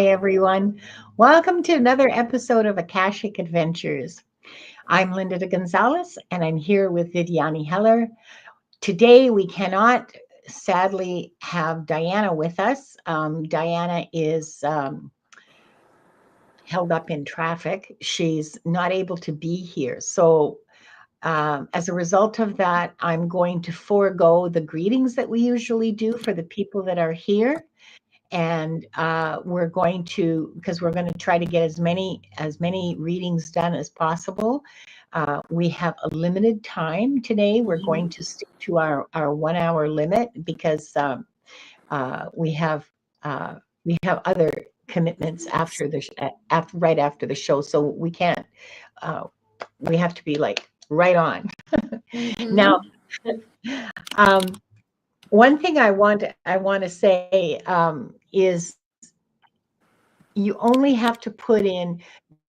Hi, everyone. Welcome to another episode of Akashic Adventures. I'm Linda de Gonzalez, and I'm here with Viviane Heller. Today, we cannot sadly have Diana with us. Diana is held up in traffic. She's not able to be here. So, as a result of that, I'm going to forego the greetings that we usually do for the people that are here. And we're going to, because we're going to try to get as many readings done as possible. We have a limited time today. We're going to stick to our 1 hour limit because we have other commitments right after the show, so we can't. We have to be like right on. Now, one thing I want to say is you only have to put in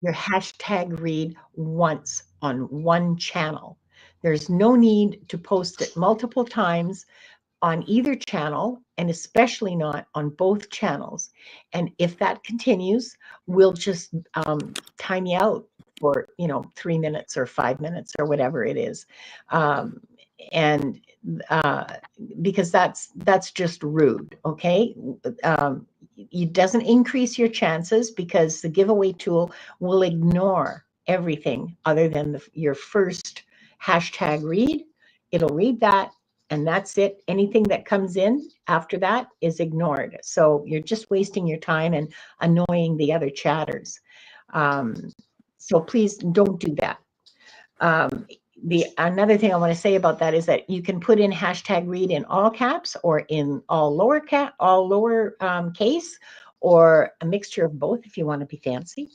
your hashtag read once on one channel. There's no need to post it multiple times on either channel, and especially not on both channels. And if that continues, we'll just time you out for 3 minutes or 5 minutes or whatever it is. And because that's just rude. Okay. It doesn't increase your chances because the giveaway tool will ignore everything other than your first hashtag read. It'll read that, and that's it. Anything that comes in after that is ignored. So you're just wasting your time and annoying the other chatters. So please don't do that. Another thing I want to say about that is that you can put in hashtag read in all caps or in all lower case, or a mixture of both if you want to be fancy,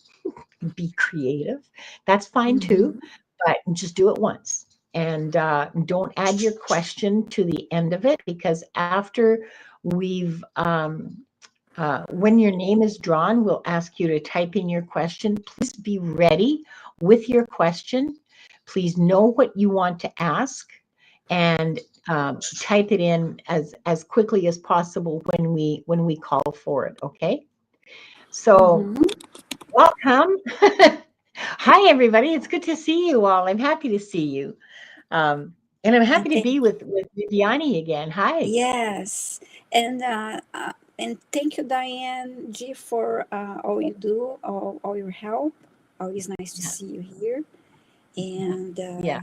be creative. That's fine too, but just do it once. And don't add your question to the end of it, because after we've when your name is drawn, we'll ask you to type in your question. Please be ready with your question. Please know what you want to ask, and type it in as quickly as possible when we call for it. Okay. So welcome. Hi, everybody. It's good to see you all. I'm happy to see you. And I'm happy to be with Viviane again. Hi. Yes. And thank you, Diane G, for all you do, all your help. Always nice to see you here. And Yeah.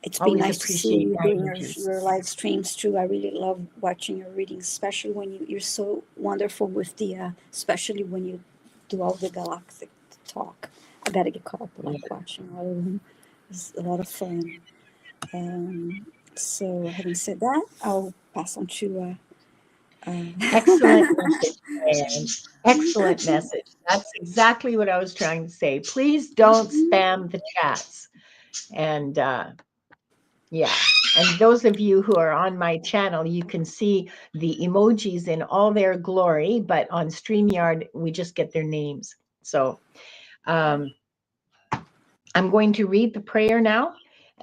it's been Always nice to see you appreciate doing that. your live streams too. I really love watching your readings, especially when you're so wonderful with the, especially when you do all the galactic talk. I gotta get caught up like watching all of them. It's a lot of fun. So having said that, I'll pass on to Excellent message, Diane. Excellent message. That's exactly what I was trying to say. Please don't spam the chats. And yeah, and those of you who are on my channel, you can see the emojis in all their glory, but on StreamYard, we just get their names. So I'm going to read the prayer now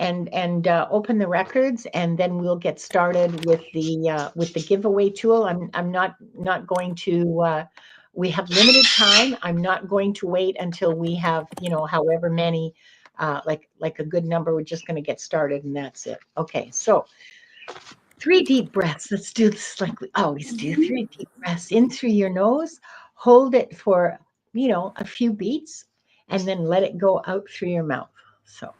and open the records, and then we'll get started with the giveaway tool. I'm not going to. We have limited time. I'm not going to wait until we have however many. Like a good number. We're just going to get started, and that's it. Okay, so 3 deep breaths. Let's do this like we always do. 3 deep breaths in through your nose. Hold it for a few beats, and then let it go out through your mouth. So.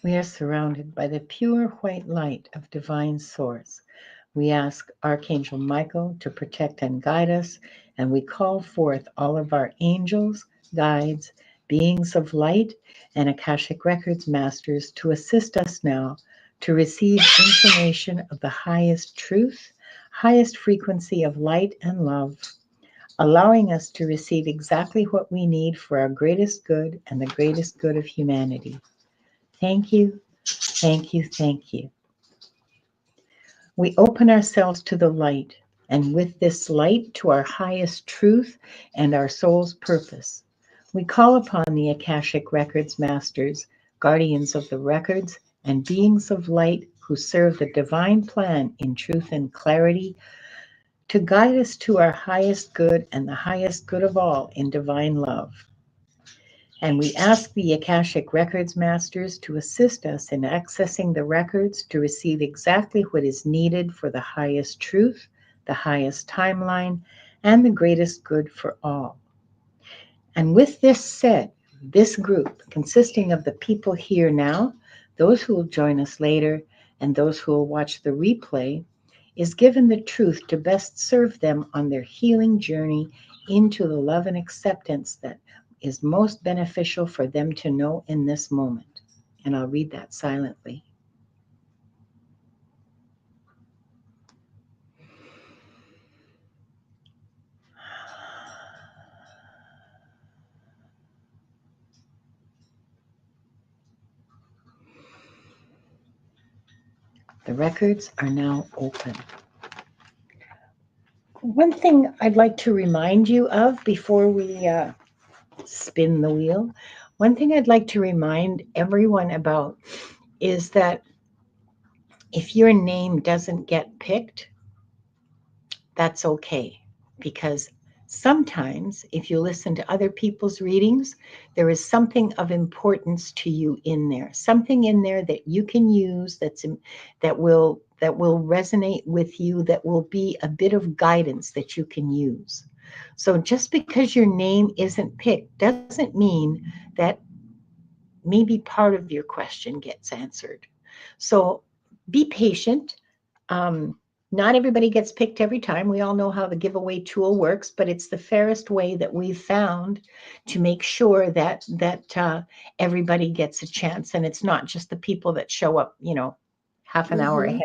We are surrounded by the pure white light of divine source. We ask Archangel Michael to protect and guide us, and we call forth all of our angels, guides, beings of light, and Akashic Records masters to assist us now to receive information of the highest truth, highest frequency of light and love, allowing us to receive exactly what we need for our greatest good and the greatest good of humanity. Thank you, thank you, thank you. We open ourselves to the light, and with this light to our highest truth and our soul's purpose. We call upon the Akashic Records masters, guardians of the records, and beings of light who serve the divine plan in truth and clarity to guide us to our highest good and the highest good of all in divine love. And we ask the Akashic Records masters to assist us in accessing the records to receive exactly what is needed for the highest truth, the highest timeline, and the greatest good for all. And with this said, this group, consisting of the people here now, those who will join us later, and those who will watch the replay, is given the truth to best serve them on their healing journey into the love and acceptance that is most beneficial for them to know in this moment. And I'll read that silently. The records are now open. One thing I'd like to remind you of before we spin the wheel, one thing I'd like to remind everyone about is that if your name doesn't get picked, that's okay. Because sometimes if you listen to other people's readings, there is something of importance to you in there, something in there that you can use that will resonate with you, that will be a bit of guidance that you can use. So just because your name isn't picked doesn't mean that maybe part of your question gets answered. So be patient. Not everybody gets picked every time. We all know how the giveaway tool works, but it's the fairest way that we've found to make sure that everybody gets a chance, and it's not just the people that show up, half an hour ahead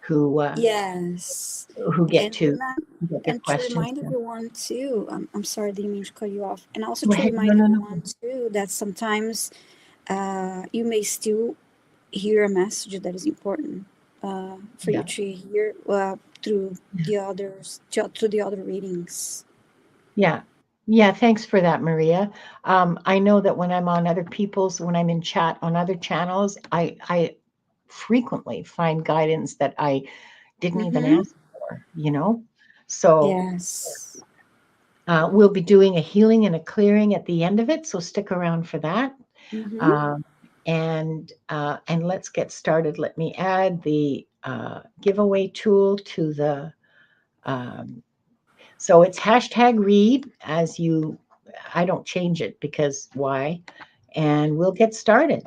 who Yes. who get And to get their and to questions remind done. everyone too, I'm sorry, didn't mean to cut you off. And also Go to ahead. remind No. everyone too that sometimes you may still hear a message that is important for you Yeah. to hear through the other readings. Yeah, thanks for that, Maria. I know that when I'm on when I'm in chat on other channels, I frequently find guidance that I didn't even ask for. So Yes. we'll be doing a healing and a clearing at the end of it, so stick around for that. Um, and let's get started. Let me add the giveaway tool to the so it's #read I don't change it because why? And we'll get started.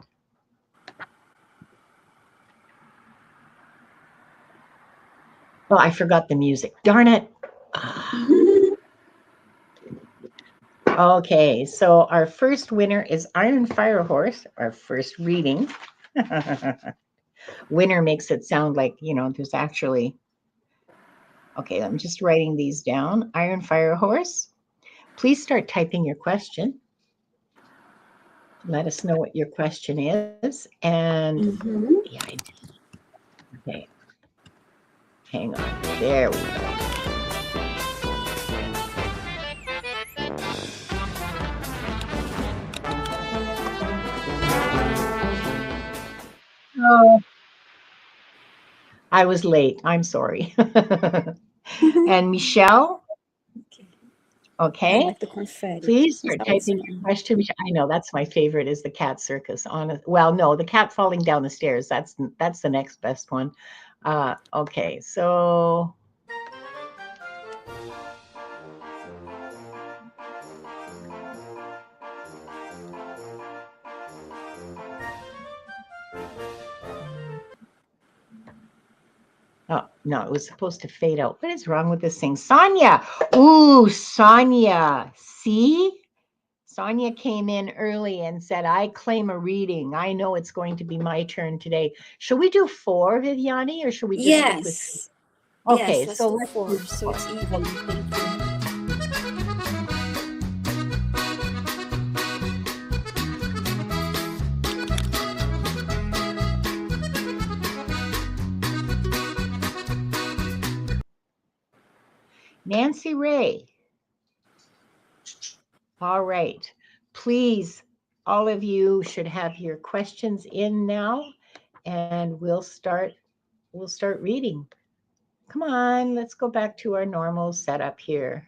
Oh, I forgot the music. Darn it. Okay, so our first winner is Iron Fire Horse, our first reading. Winner makes it sound like, there's actually. Okay, I'm just writing these down. Iron Fire Horse, please start typing your question. Let us know what your question is. And yeah, I did. Okay. Hang on. There we go. Oh, I was late. I'm sorry. And Michelle, I okay. like the confetti. Please start That was typing your fun. question. I know that's my favorite is the cat circus. Well, no, the cat falling down the stairs. That's the next best one. Okay, so oh no, it was supposed to fade out. What is wrong with this thing? Sonia. Ooh, Sonia. See? Sonia came in early and said, I claim a reading. I know it's going to be my turn today. Should we do 4, Viviane, or should we just stick with 3? Yes. Okay, Yes, let's so do let's 4 do so 4. it's even. Thank you. Nancy Ray. All right. Please, all of you should have your questions in now, and we'll start reading. Come on, let's go back to our normal setup here.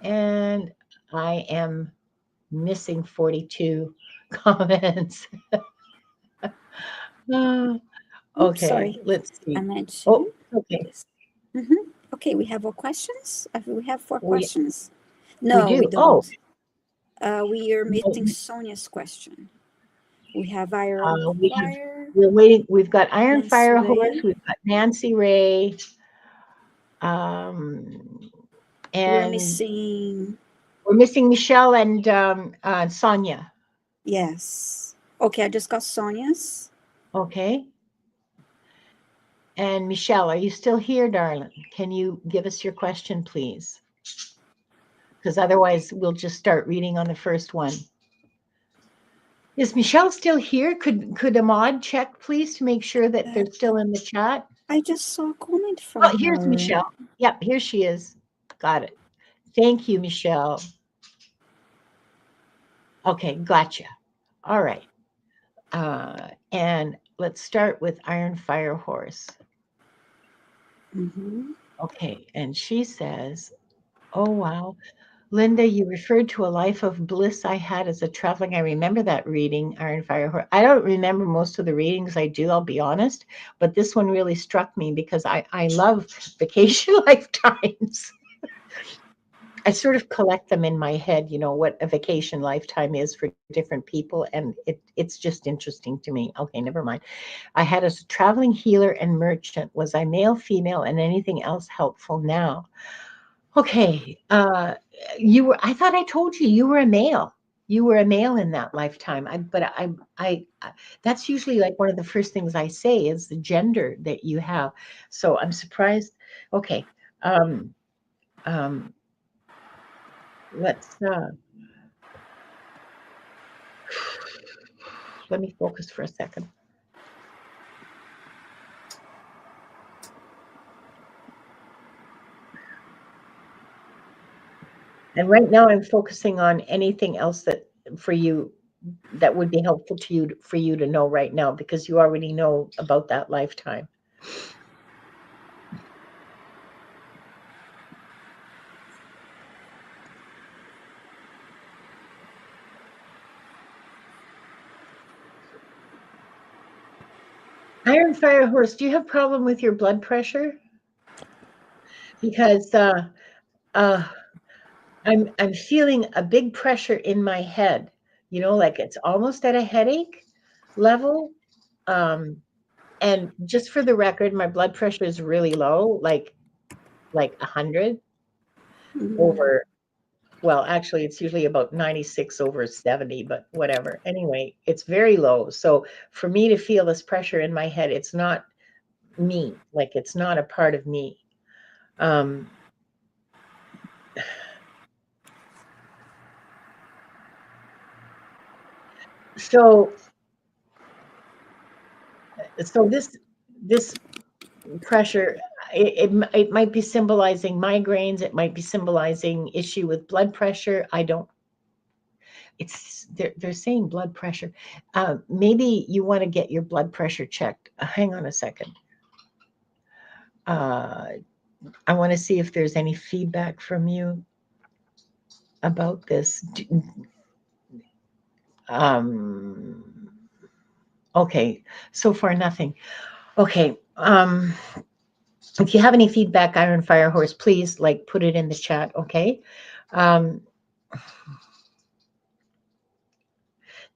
And I am missing 42 comments. Oops, Okay, sorry. let's see. I meant Oh, to okay. do this. Mm-hmm. Okay, we have our questions. We have 4 We questions. No, do. we Oh, don't. We are no, missing Sonia's question. We have Iron Fire, we're waiting. We've got Iron Nancy Fire Horse. Ray. We've got Nancy Ray. We're And missing. we're missing Michelle and Sonia. Yes. Okay, I just got Sonia's. Okay. And Michelle, are you still here, darling? Can you give us your question, please? Because otherwise we'll just start reading on the first one. Is Michelle still here? Could Ahmad check, please, to make sure that they're still in the chat? I just saw a comment from Oh, here's her. Michelle. Yep, here she is. Got it. Thank you, Michelle. Okay, gotcha. All right. And let's start with Iron Fire Horse. Mm-hmm. Okay, and she says, oh, wow. Linda, you referred to a life of bliss I had as a traveling. I remember that reading, Iron Fire Horse. I don't remember most of the readings I do, I'll be honest, but this one really struck me because I love vacation lifetimes. I sort of collect them in my head, you know, what a vacation lifetime is for different people, and it's just interesting to me. Okay, never mind. I had as a traveling healer and merchant. Was I male, female, and anything else helpful now? Okay, I thought I told you you were a male. You were a male in that lifetime. That's usually like one of the first things I say is the gender that you have. So I'm surprised. Okay, let's let me focus for a second. And right now I'm focusing on anything else that for you that would be helpful to you for you to know right now, because you already know about that lifetime. Iron Fire Horse, do you have problem with your blood pressure? Because I'm feeling a big pressure in my head, you know, like it's almost at a headache level. And just for the record, my blood pressure is really low, like 100 over, well, actually it's usually about 96 over 70, but whatever. Anyway, it's very low. So for me to feel this pressure in my head, it's not me, like it's not a part of me. So this pressure, it might be symbolizing migraines. It might be symbolizing issue with blood pressure. I don't. They're saying blood pressure. Maybe you want to get your blood pressure checked. Hang on a second. I want to see if there's any feedback from you about this. Okay, so far nothing. Okay. If you have any feedback, Iron Fire Horse, please like put it in the chat. Okay.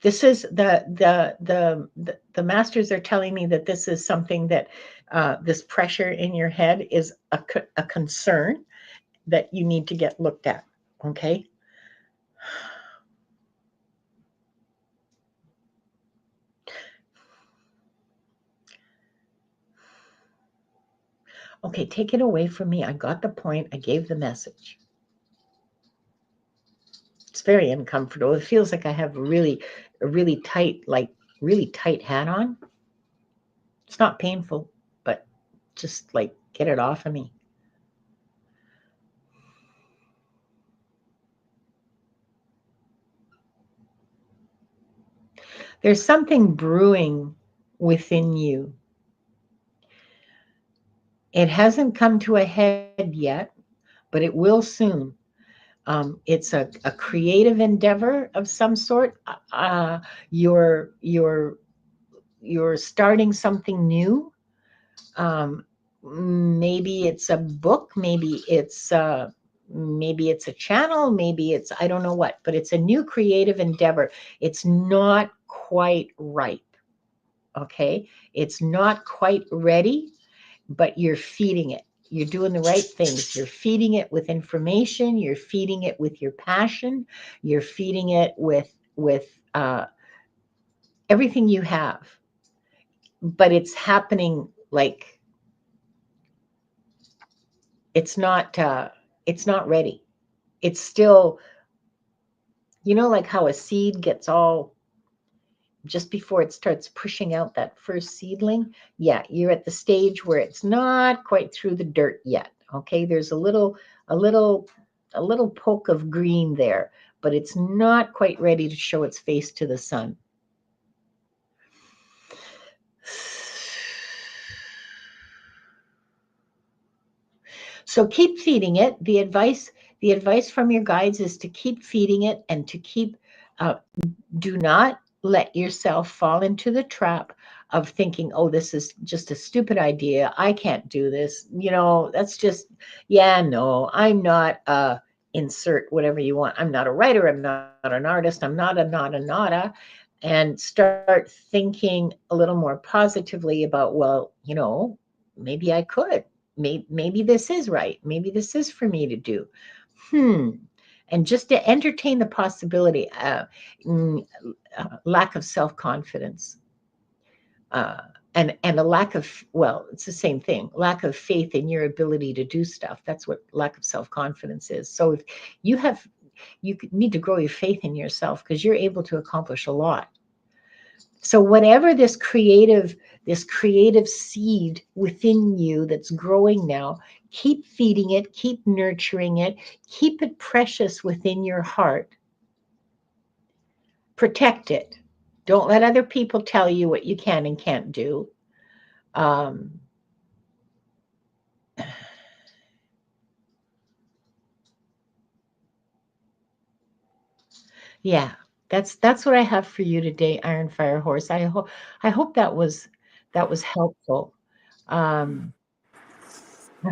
This is the masters are telling me that this is something that this pressure in your head is a concern that you need to get looked at. Okay. Okay, take it away from me. I got the point. I gave the message. It's very uncomfortable. It feels like I have a really tight, really tight hat on. It's not painful, but just like get it off of me. There's something brewing within you. It hasn't come to a head yet, but it will soon. It's a creative endeavor of some sort. You're starting something new. Maybe it's a book. Maybe it's a channel. Maybe it's, I don't know what, but it's a new creative endeavor. It's not quite ripe. Okay, it's not quite ready, but you're feeding it. You're doing the right things. You're feeding it with information. You're feeding it with your passion. You're feeding it with everything you have. But it's happening like it's not ready. It's still, like how a seed gets all just before it starts pushing out that first seedling. Yeah, you're at the stage where it's not quite through the dirt yet. Okay, there's a little poke of green there, but it's not quite ready to show its face to the sun. So keep feeding it. The advice from your guides is to keep feeding it and to keep, do not let yourself fall into the trap of thinking, oh, this is just a stupid idea. I can't do this. That's just, no, I'm not, insert whatever you want. I'm not a writer. I'm not an artist. I'm not a. And start thinking a little more positively about, well, maybe I could. Maybe this is right. Maybe this is for me to do. And just to entertain the possibility, lack of self-confidence, and a lack of, well, it's the same thing, lack of faith in your ability to do stuff. That's what lack of self-confidence is. So if you need to grow your faith in yourself because you're able to accomplish a lot. So whatever this creative seed within you that's growing now, keep feeding it, keep nurturing it, keep it precious within your heart. Protect it. Don't let other people tell you what you can and can't do. Yeah, that's what I have for you today, Iron Fire Horse. I hope that was helpful. I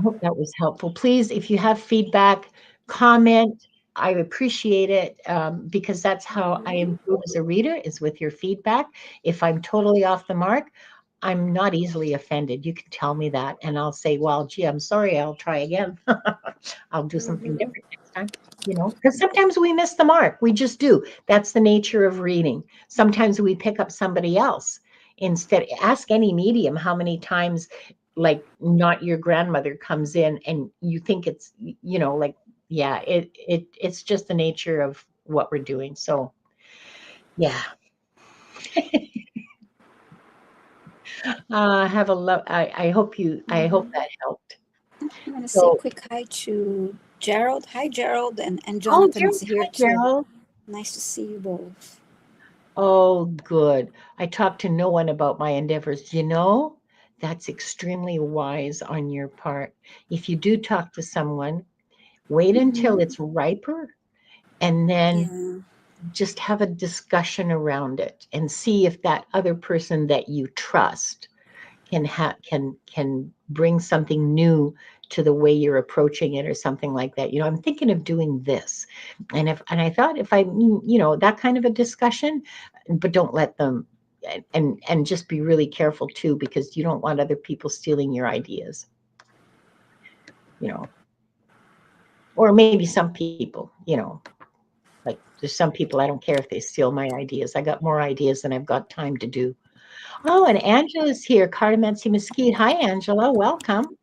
hope that was helpful. Please, if you have feedback, comment. I appreciate it, because that's how I improve as a reader, is with your feedback. If I'm totally off the mark, I'm not easily offended. You can tell me that, and I'll say, well, gee, I'm sorry, I'll try again. I'll do something different next time, because sometimes we miss the mark. We just do. That's the nature of reading. Sometimes we pick up somebody else. Instead, ask any medium how many times, like, not your grandmother comes in and you think it's, like, yeah, it's just the nature of what we're doing. So yeah. Have a love. I hope that helped. I want to say a So, quick hi to Gerald. Hi, Gerald, and oh, Jonathan is Gerald, here hi, too. Gerald. Nice to see you both. Oh, good. I talked to no one about my endeavors. That's extremely wise on your part. If you do talk to someone, wait until it's riper and then Yeah. just have a discussion around it and see if that other person that you trust can bring something new to the way you're approaching it or something like that. I'm thinking of doing this. And I thought if I, that kind of a discussion, but don't let them, and just be really careful too, because you don't want other people stealing your ideas, or maybe some people, like there's some people, I don't care if they steal my ideas. I got more ideas than I've got time to do. Oh, and Angela's here, Cardamancy Mesquite. Hi, Angela. Welcome.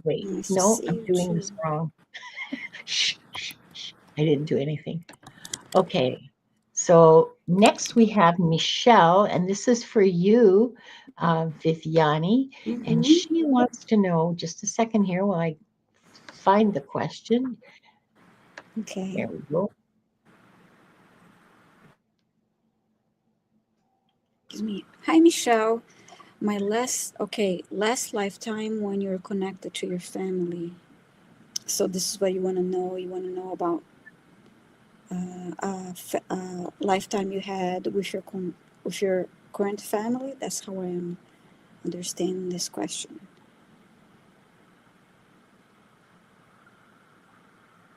Wait, Nice to no, see I'm you doing this too. wrong. Shh, shh, shh. I didn't do anything. Okay, so next we have Michelle, and this is for you, Viviane, and Mm-hmm. she wants to know, just a second here while I find the question. Okay. There we go. Excuse me. Hi, Michelle. Last lifetime when you're connected to your family. So this is what you want to know. You want to know about lifetime you had with your current family. That's how I am understanding this question.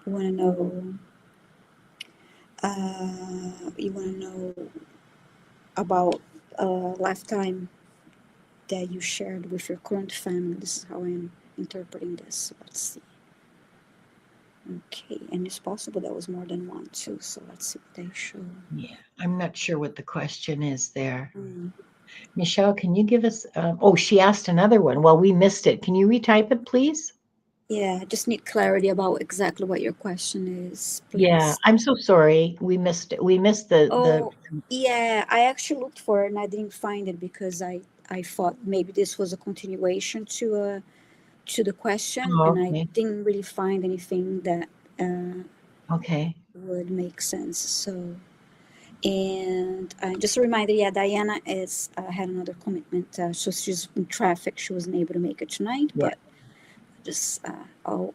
You want to know. You want to know about a lifetime that you shared with your current family. This is how I'm interpreting this. Let's see. Okay, and it's possible that was more than one too. So let's see what they show. Yeah, I'm not sure what the question is there. Mm. Michelle, can you give us, oh, she asked another one. Well, we missed it. Can you retype it, please? Yeah, I just need clarity about exactly what your question is, Yeah, please. I'm so sorry. We missed it. We missed the Oh, yeah, I actually looked for it and I didn't find it because I thought maybe this was a continuation to the question, oh, and I okay. didn't really find anything that Okay. would make sense. So, and just a reminder, yeah, Diana is had another commitment, so she's in traffic. She wasn't able to make it tonight, Yeah. but just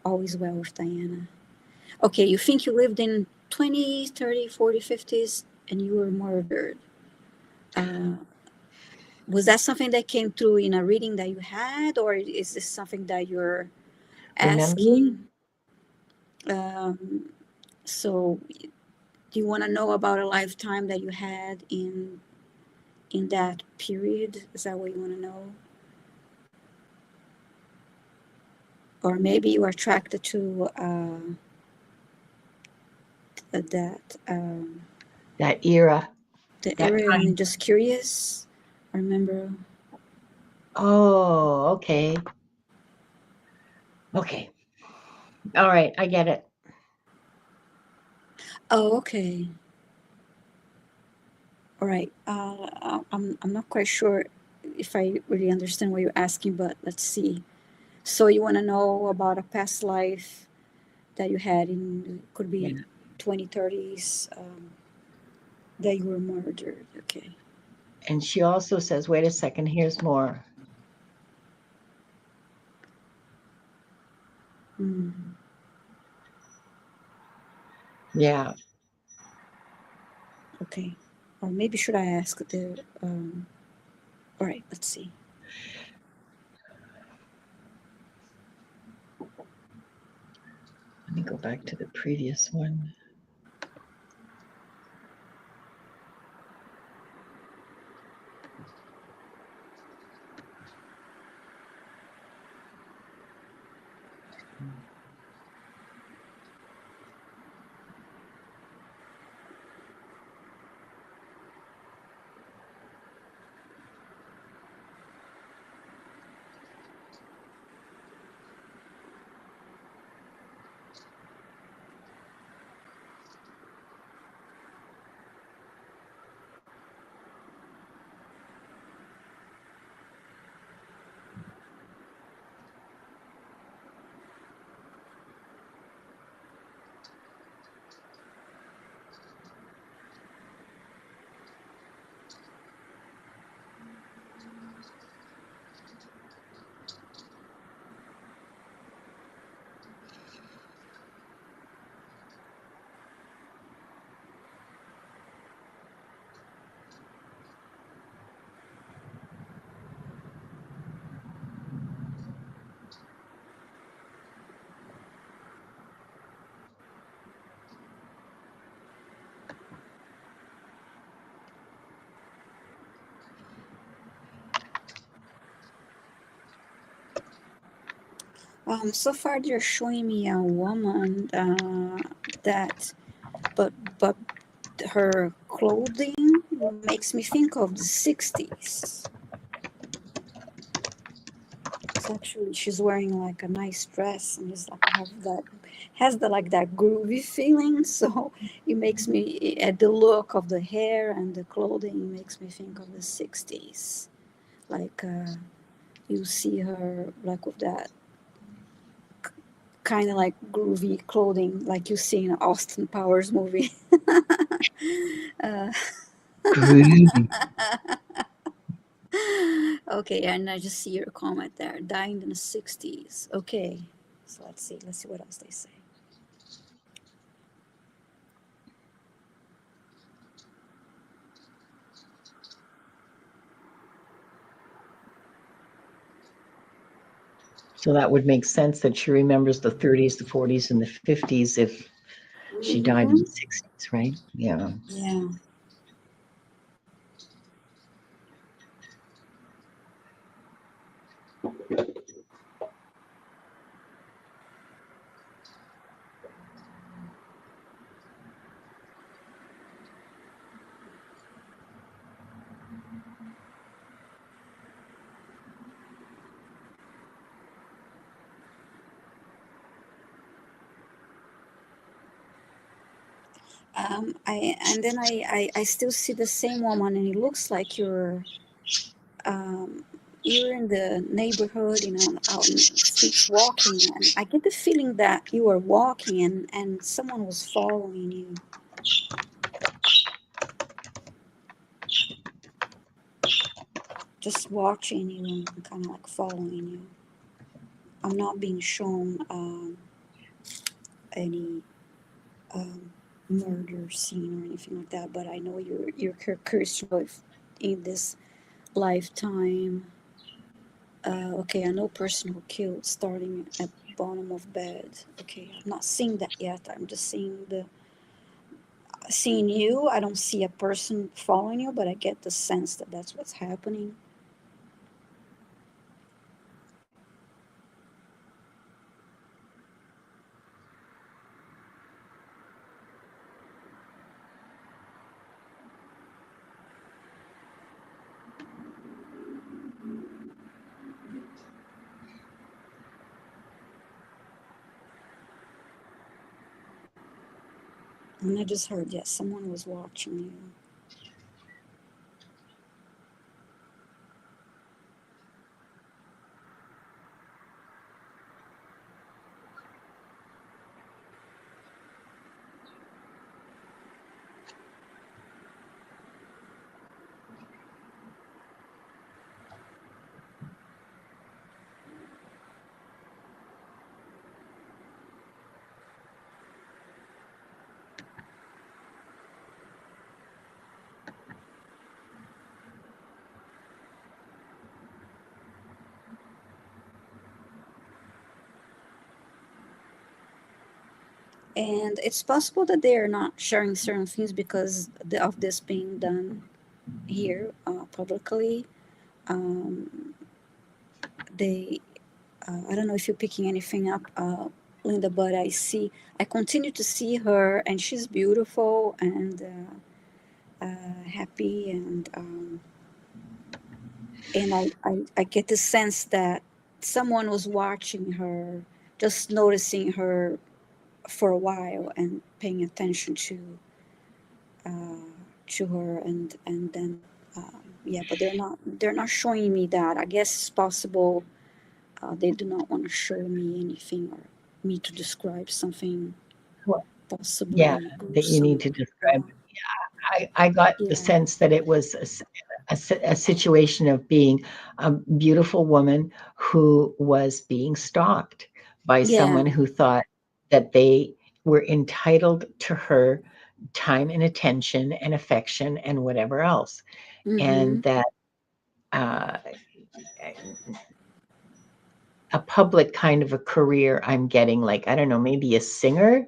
always well with Diana. Okay, you think you lived in 20s, 30, 40, 50s, and you were murdered. Uh, was that something that came through in a reading that you had, or is this something that you're Remembering? asking? Um, so, do you want to know about a lifetime that you had in that period? Is that what you want to know? Or maybe you are attracted to that That era, the that area and time. just curious. I remember. Oh, okay. Okay. All right. I get it. Oh, okay. All right. I'm not quite sure if I really understand what you're asking, but let's see. So you want to know about a past life that you had in, could be Yeah. 2030s, that you were murdered. Okay. And she also says, wait a second, here's more. Mm, Yeah. okay. Or maybe should I ask the, all right, let's see. Let me go back to the previous one. So far they're showing me a woman that, but her clothing makes me think of the 60s. Is actually, she's wearing like a nice dress, and it's like have that has the like that groovy feeling. So it makes me at the look of the hair and the clothing makes me think of the '60s. Like you see her like with that kind of like groovy clothing, like you see in an Austin Powers movie. uh, Groovy. okay, and I just see your comment there. Dying in the '60s. Okay, so let's see. Let's see what else they say. So that would make sense that she remembers the 30s, the 40s, and the 50s if she died in Mm-hmm. the 60s, right? Yeah. Yeah. I and then I still see the same woman, and it looks like um, you're in the neighborhood, you know, out in the streets walking, and I get the feeling that you were walking and someone was following you, just watching you and kind of like following you. I'm not being shown any um, murder scene or anything like that, but I know you're curious to know if in this lifetime. Okay, I know person who killed starting at bottom of bed. Okay, I'm not seeing that yet. I'm just seeing you. I don't see a person following you, but I get the sense that that's what's happening. And I just heard, yes, someone was watching you. And it's possible that they are not sharing certain things because of this being done here publicly. Um, they I don't know if you're picking anything up, Linda, but I continue to see her, and she's beautiful and happy, and I get the sense that someone was watching her, just noticing her for a while and paying attention uh, to her, and then yeah, but they're not showing me that. I guess it's possible they do not want to show me anything or me to describe something Well, yeah, possibly that you need gruesome. to Yeah, describe. I got the yeah, sense that it was a situation of being a beautiful woman who was being stalked by yeah. someone who thought that they were entitled to her time and attention and affection and whatever else. Mm-hmm. And that uh, a public kind of a career I'm getting, like, I don't know, maybe a singer,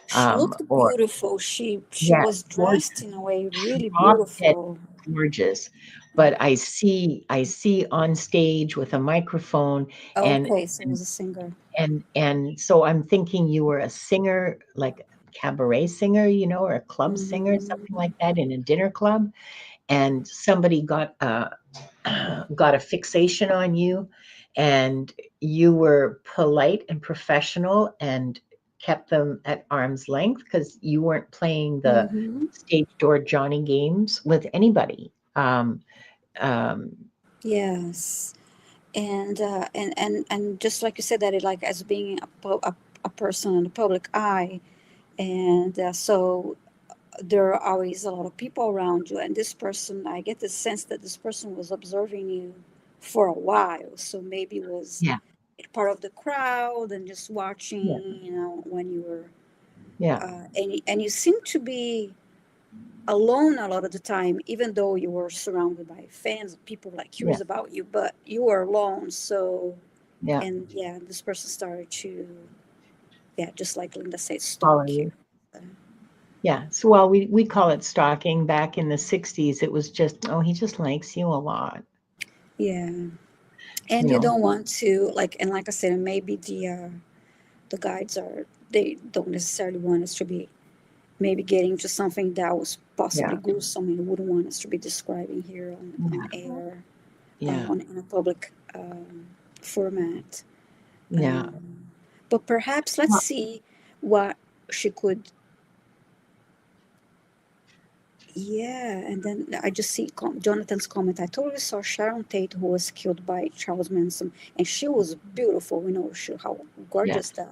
She looked or beautiful. She yeah, was dressed in a way really drop dead beautiful. gorgeous. But I see on stage with a microphone, and Okay, so it and was a singer. and so I'm thinking you were a singer, like cabaret singer, or a club singer, something Mm-hmm. like that in a dinner club, and somebody got got a fixation on you, and you were polite and professional and kept them at arm's length because you weren't playing the Mm-hmm. stage door Johnny games with anybody. Um, Yes. And just like you said, that it like as being a person in the public eye, and so there are always a lot of people around you, and this person, I get the sense that this person was observing you for a while, so maybe was yeah, part of the crowd and just yeah, watching, when you were yeah, and you seem to be alone a lot of the time, even though you were surrounded by fans, people like yeah, curious about you, but you were alone. So, yeah. and yeah, this person started to, yeah, just like Linda said, Follow stalk you. you. Yeah. So, well, we call it stalking. Back in the 60s, it was just, oh, he just likes you a lot, Yeah, you and you know? don't want to like, and like I said, maybe the guides are, they don't necessarily want us to be maybe getting to something that was possibly Yeah. gruesome and wouldn't want us to be describing here on Yeah. air, Yeah. on in a public format. Yeah. Um, but perhaps let's Well, see what she could. Yeah, and then I just see Jonathan's comment. I totally saw Sharon Tate, who was killed by Charles Manson, and she was beautiful. How gorgeous yes. that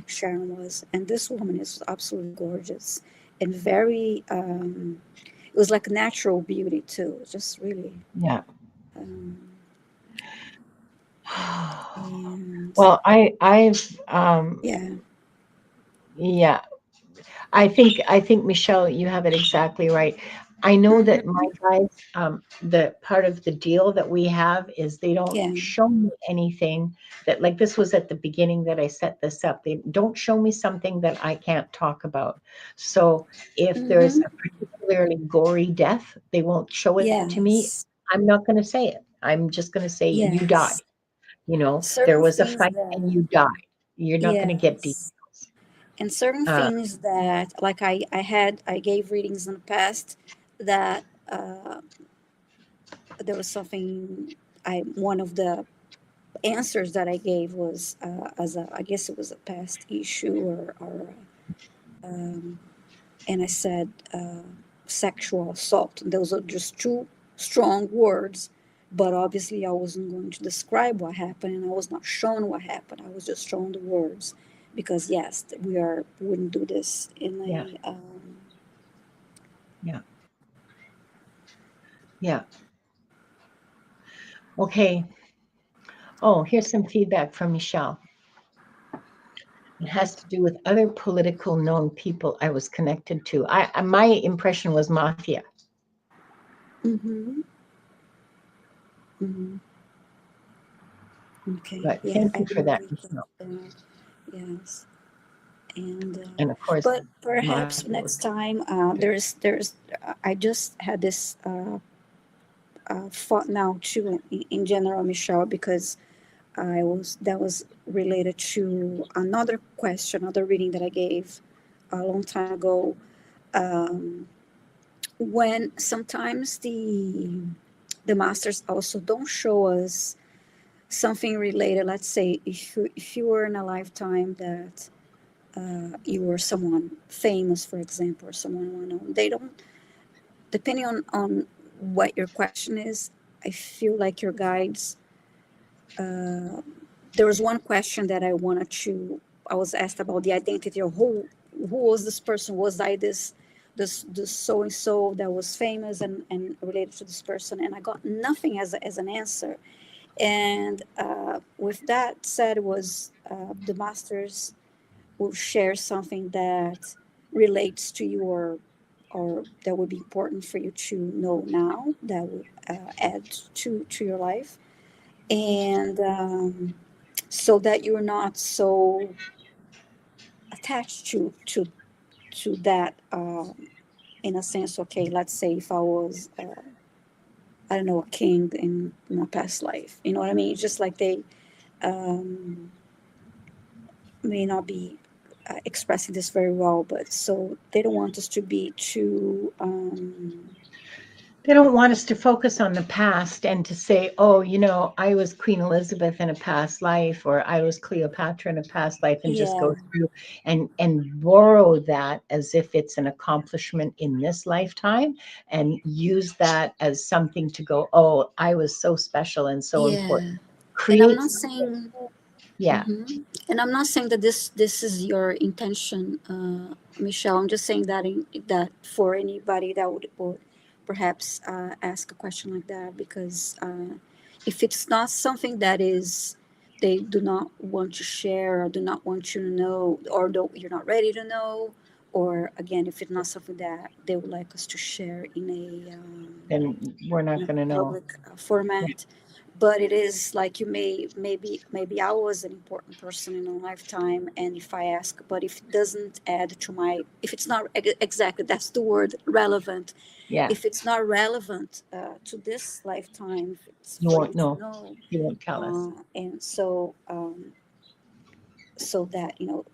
Sharon was, and this woman is absolutely gorgeous and very. It was like natural beauty too, just really. Yeah. Um, and Well, I've yeah, yeah, I think Michelle, you have it exactly right. I know that my hmm guys, the part of the deal that we have is they don't yeah, show me anything that, like, this was at the beginning that I set this up. They don't show me something that I can't talk about. So if there's hmm a particularly gory death, they won't show it to me. yes, I'm not going to say it. I'm just going to say you died. yes. There Certain was a things fight and that, you died. You're not going to get deep. yes, and certain Uh, things that, like I gave readings in the past that there was something, one of the answers that I gave was as a, I guess it was a past issue, or um, and I said sexual assault. Those are just two strong words, but obviously I wasn't going to describe what happened, and I was not shown what happened. I was just shown the words, because yes, wouldn't do this in yeah, a yeah, yeah. Okay. Oh, here's some feedback from Michelle. It has to do with other political known people I was connected to. My impression was mafia, mm-hmm, mm-hmm. Okay, but yeah, thank I you for will that, read Michelle. that. Yes, and And of course, but perhaps mafia next was time there's I just had this thought now too in general, Michelle, because that was related to another question, another reading that I gave a long time ago. Um, when sometimes the masters also don't show us something related. Let's say if you were in a lifetime that you were someone famous, for example, or someone well known, they don't, depending on what your question is. I feel like your guides. Uh, there was one question that I wanted to. I was asked about the identity of who was this person. Was I this so and so that was famous and related to this person? And I got nothing as an answer. And with that said, was the masters will share something that relates to you, or that would be important for you to know now, that would add to your life, and so that you're not so attached to that, in a sense. Okay, let's say if I was I don't know, a king in my past life, you know what I mean? It's just like they um, may not be expressing this very well, but so they don't want us to be too They don't want us to focus on the past and to say, oh, you know, I was Queen Elizabeth in a past life, or I was Cleopatra in a past life, and just Yeah, go through and borrow that as if it's an accomplishment in this lifetime, and use that as something to go, oh, I was so special and so yeah. important. And I'm Create not something. saying, Yeah. and I'm not saying that this is your intention, Michelle. I'm just saying that that for anybody that would perhaps ask a question like that, because if it's not something that is they do not want to share or do not want you to know, or don't, you're not ready to know, or again, if it's not something that they would like us to share Then we're in not a going to know. public format, but it is like you maybe I was an important person in a lifetime, and if I ask, but if it doesn't add to my, if it's not exactly, that's the word, relevant, Yeah. if it's not relevant to this lifetime, if it's You for you won't to know. know, You won't tell us. and so so that Yeah.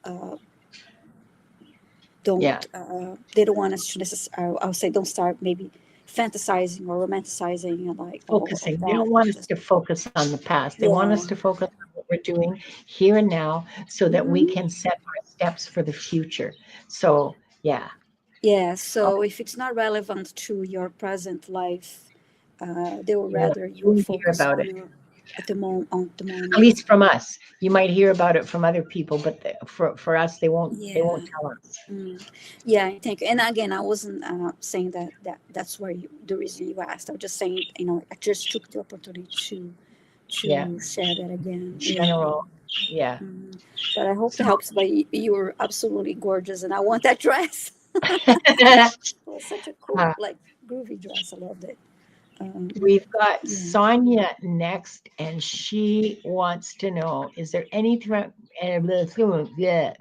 don't they don't want us to necessarily, I'll say, don't start maybe fantasizing or romanticizing and like all of Focusing. They that. don't want us Just to focus on the past. They want yeah. us to focus on what we're doing here and now so that we Hmm. can set our steps for the future. So, yeah. Yeah, so Okay. if it's not relevant to your present life, they will You rather you won't hear focus about on it. your at the moment, on the At moment. least from us. You might hear about it from other people, but for us, they Yeah. won't tell us. Mm. Yeah, I think. And again, I wasn't saying that's where the reason you asked. I was just saying, I just took the opportunity Yeah. to share that again. Yeah. General. Yeah. Mm. But I hope that So, helps. But you were absolutely gorgeous, and I want that dress. It was such a cool, uh, like, groovy dress. I loved it. Um, we've got yeah. Sonia next, and she wants to know, is there anything, yeah,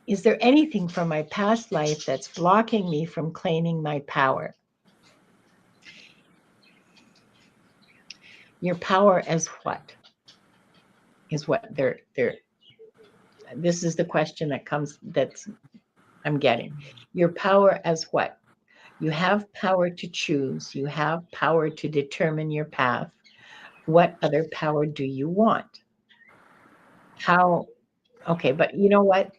is there anything from my past life that's blocking me from claiming my power? Your power as what? Is what they're this is the question that comes that's I'm getting. Your power as what? You have power to choose, you have power to determine your path. What other power do you want? How okay, but you know what?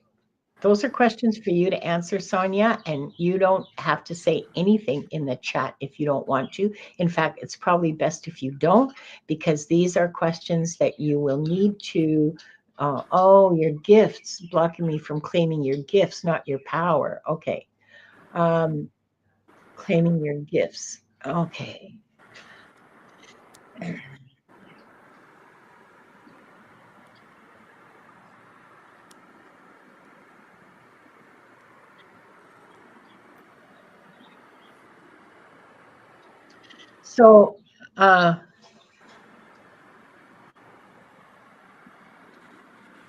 Those are questions for you to answer, Sonia, and you don't have to say anything in the chat if you don't want to. In fact, it's probably best if you don't, because these are questions that you will need to, oh, your gifts, blocking me from claiming your gifts, not your power. Okay. Um, claiming your gifts. Okay. So,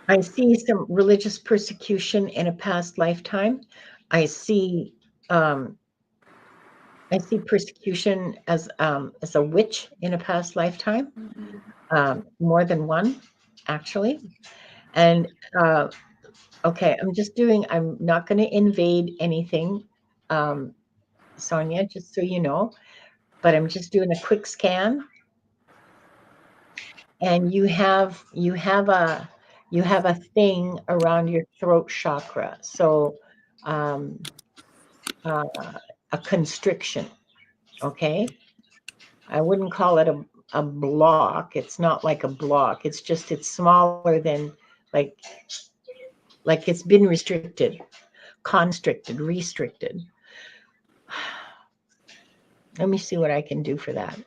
I see some religious persecution in a past lifetime. I see um, I see persecution as a witch in a past lifetime, Mhm. more than one, actually. And okay, I'm not going to invade anything, um, Sonia, just so you know, but I'm just doing a quick scan. And you have a thing around your throat chakra. So um, uh, a constriction, okay? I wouldn't call it a block. It's not like a block. It's smaller than like like it's been restricted, constricted, restricted. Let me see what I can do for that.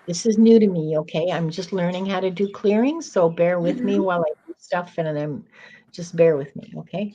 This is new to me, okay? I'm just learning how to do clearing, so bear with me Mhm. while I do stuff, and then just bear with me, okay?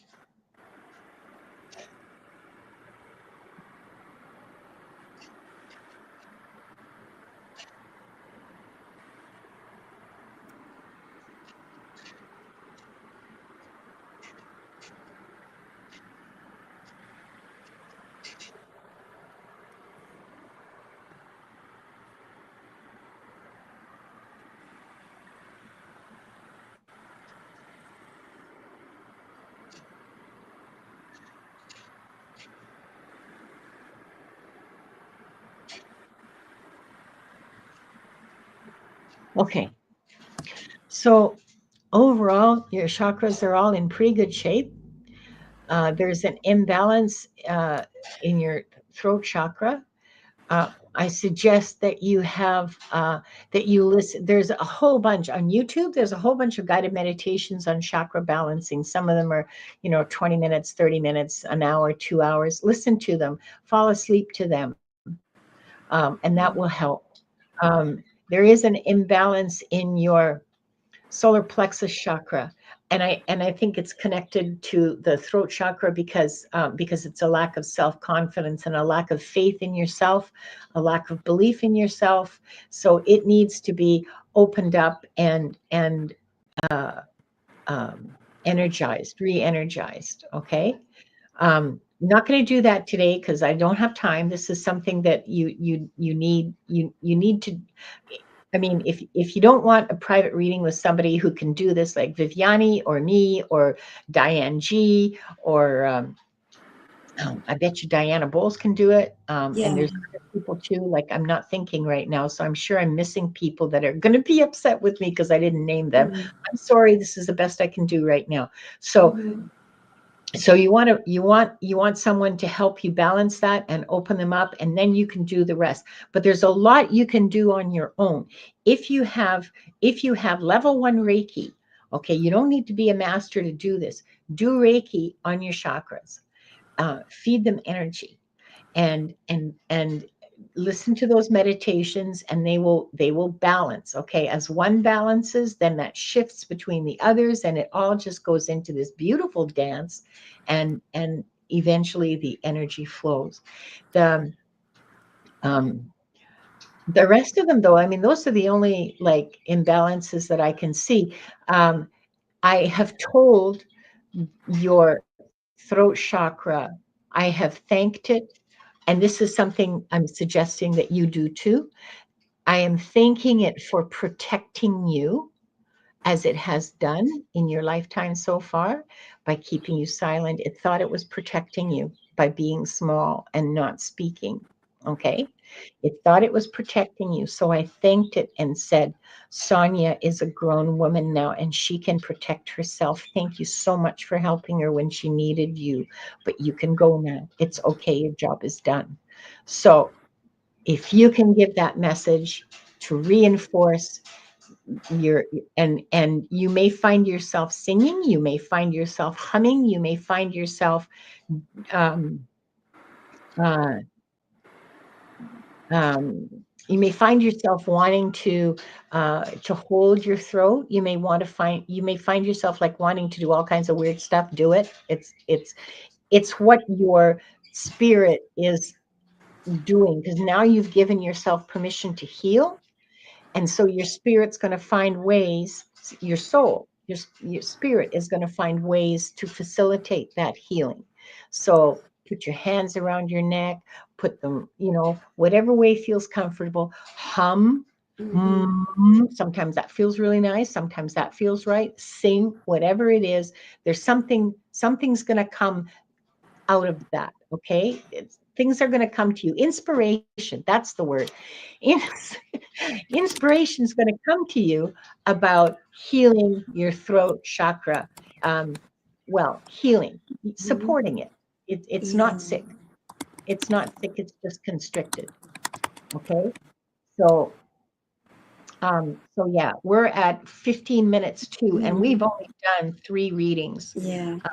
Okay. So overall, your chakras are all in pretty good shape. There's an imbalance in your throat chakra. I suggest that you have that you listen. There's a whole bunch on YouTube. There's a whole bunch of guided meditations on chakra balancing. Some of them are, 20 minutes, 30 minutes, an hour, 2 hours. Listen to them. Fall asleep to them, and that will help. There is an imbalance in your solar plexus chakra, and I think it's connected to the throat chakra because it's a lack of self-confidence and a lack of faith in yourself, a lack of belief in yourself. So it needs to be opened up and uh, energized, re-energized. Okay. I'm not going to do that today because I don't have time. This is something that you need to. I mean, if you don't want a private reading with somebody who can do this, like Viviane or me or Diane G, or I bet you Diana Boles can do it. And Yeah. there's other people too. Like I'm not thinking right now, so I'm sure I'm missing people that are going to be upset with me because I didn't name them. Mm-hmm. I'm sorry. This is the best I can do right now. So Mm-hmm. so you want someone to help you balance that and open them up, and then you can do the rest. But there's a lot you can do on your own. If you have level 1 Reiki, okay, you don't need to be a master to do this. Do Reiki on your chakras. Feed them energy, and listen to those meditations, and they will balance. Okay, as one balances, then that shifts between the others, and it all just goes into this beautiful dance, and eventually the energy flows. The um the rest of them, though, I mean, those are the only like imbalances that I can see. I have told your throat chakra, I have thanked it. And this is something I'm suggesting that you do too. I am thanking it for protecting you as it has done in your lifetime so far by keeping you silent. It thought it was protecting you by being small and not speaking. Okay. It thought it was protecting you. So I thanked it and said, Sonia is a grown woman now and she can protect herself. Thank you so much for helping her when she needed you. But you can go now. It's okay. Your job is done. So if you can give that message to reinforce your, and you may find yourself singing, you may find yourself humming, you may find yourself um, uh, um, you may find yourself wanting to hold your throat. You may find yourself like wanting to do all kinds of weird stuff. Do it. It's what your spirit is doing, because now you've given yourself permission to heal. And so your spirit's going to find ways, your soul, your spirit is going to find ways to facilitate that healing. So put your hands around your neck, put them, whatever way feels comfortable. Hum. Mm-hmm. Sometimes that feels really nice. Sometimes that feels right. Sing, whatever it is. Something's going to come out of that. Okay. Things are going to come to you. Inspiration. That's the word. Inspiration is going to come to you about healing your throat chakra. Um, well, healing, Mm-hmm. supporting it. It's Yeah. not sick. It's not sick. It's just constricted. Okay. So, so yeah, we're at 15 minutes too, and we've Mm-hmm. only done 3 readings. Yeah, Uh,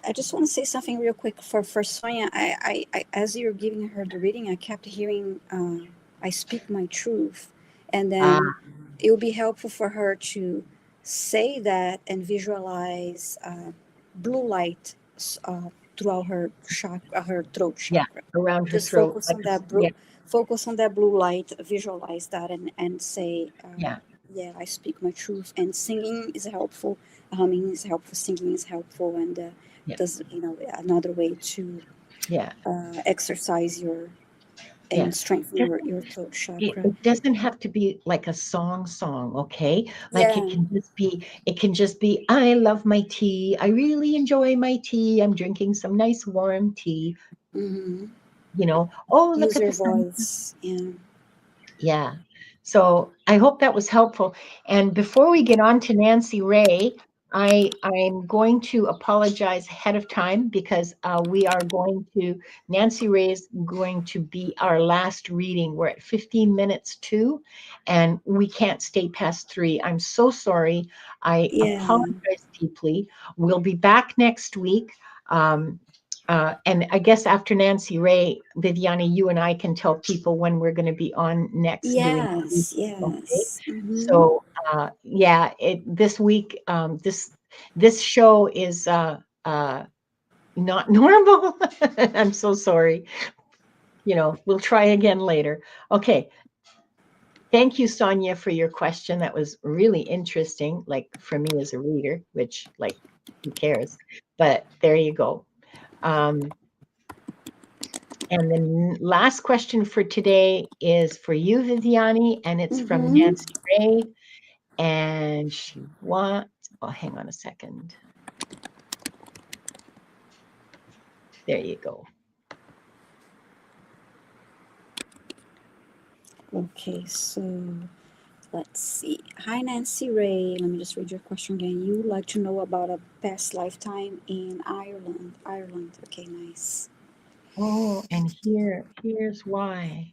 I just want to say something real quick for Sonia. I as you're giving her the reading, I kept hearing, "I speak my truth," and uh, then it would be helpful for her to say that and visualize blue light throughout her throat yeah, chakra. around her Just throat, like yeah, focus on that blue light, visualize that, and say, yeah, yeah, I speak my truth. And singing is helpful, humming is helpful, singing is helpful, and yeah, does another way to yeah, exercise your yeah. and strengthen your throat it, chakra. it doesn't have to be like a song, okay? Like Yeah. it can just be, I love my tea. I really enjoy my tea. I'm drinking some nice warm tea. Mm-hmm. Oh, look Use at your the sun. voice. Yeah. Yeah. So I hope that was helpful. And before we get on to Nancy Ray, I'm going to apologize ahead of time because Nancy Ray is going to be our last reading. We're at 15 minutes to, and we can't stay past 3. I'm so sorry. I apologize deeply. We'll be back next week. And I guess after Nancy Ray, Viviane, you and I can tell people when we're going to be on next doing. Yes, Okay. yes. So yeah, this week, this show is not normal. I'm so sorry. We'll try again later. Okay. Thank you, Sonia, for your question. That was really interesting, like for me as a reader, which, like, who cares? But there you go. And the last question for today is for you, Viviane, and it's from Nancy Ray. And she wants, hang on a second. There you go. Okay, so let's see. Hi, Nancy Ray. Let me just read your question again. You would like to know about a past lifetime in Ireland. Ireland. Okay, nice. Oh, and here's why.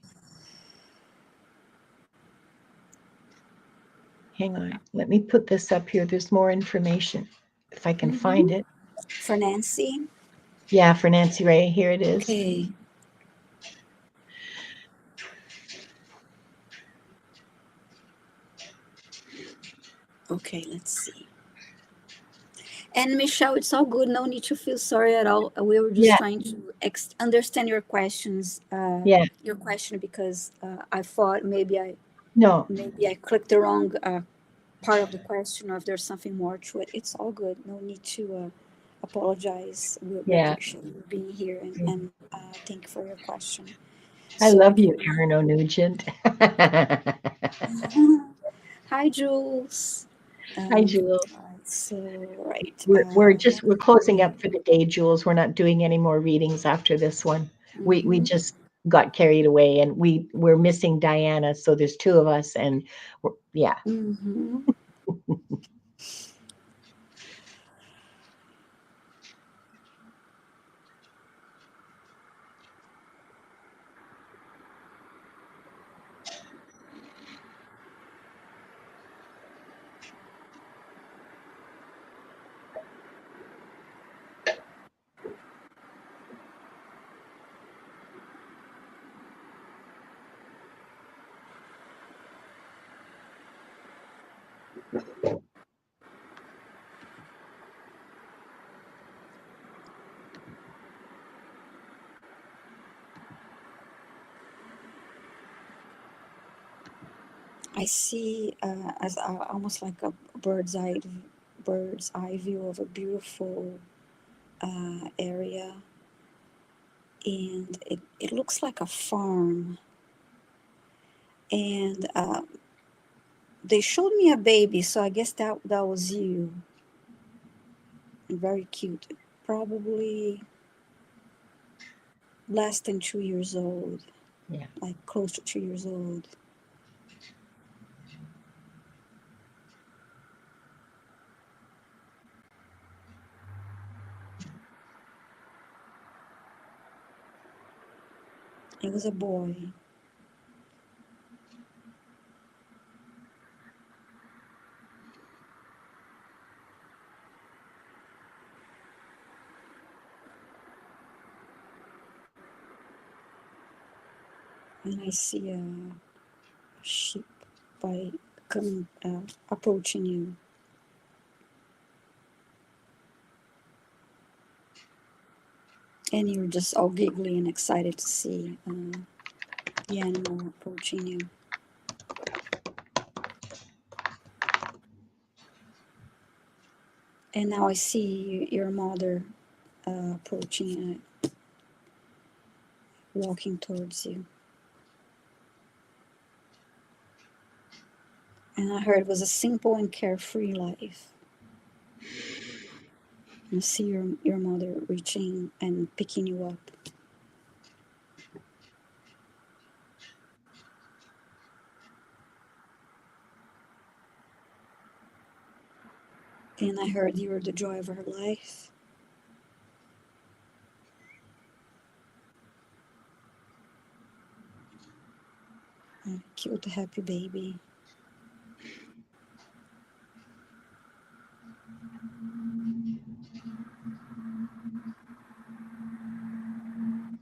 Hang on. Let me put this up here. There's more information if I can find it. For Nancy? Yeah, for Nancy Ray. Here it is. Okay. Okay, let's see. And Michelle, it's all good. No need to feel sorry at all. We were just trying to understand your questions. Your question, because I thought maybe I clicked the wrong part of the question, or if there's something more to it. It's all good. No need to apologize. We appreciate you being here, and thank you for your question. I love you, Erin O'Nugent. Hi, Jules. Hi, Jules. So, right. We're closing up for the day, Jules. We're not doing any more readings after this one. We just got carried away, and we're missing Diana. So there's 2 of us, and yeah. I see as almost like a bird's eye view of a beautiful area, and it looks like a farm. And they showed me a baby, so I guess that was you. Very cute, probably less than 2 years old. Yeah, like close to 2 years old. It was a boy. And I see a sheep coming, approaching you. And you're just all giggly and excited to see the animal approaching you. And now I see your mother approaching, walking towards you. And I heard it was a simple and carefree life. You see your mother reaching and picking you up. And I heard you were the joy of her life. A cute, happy baby.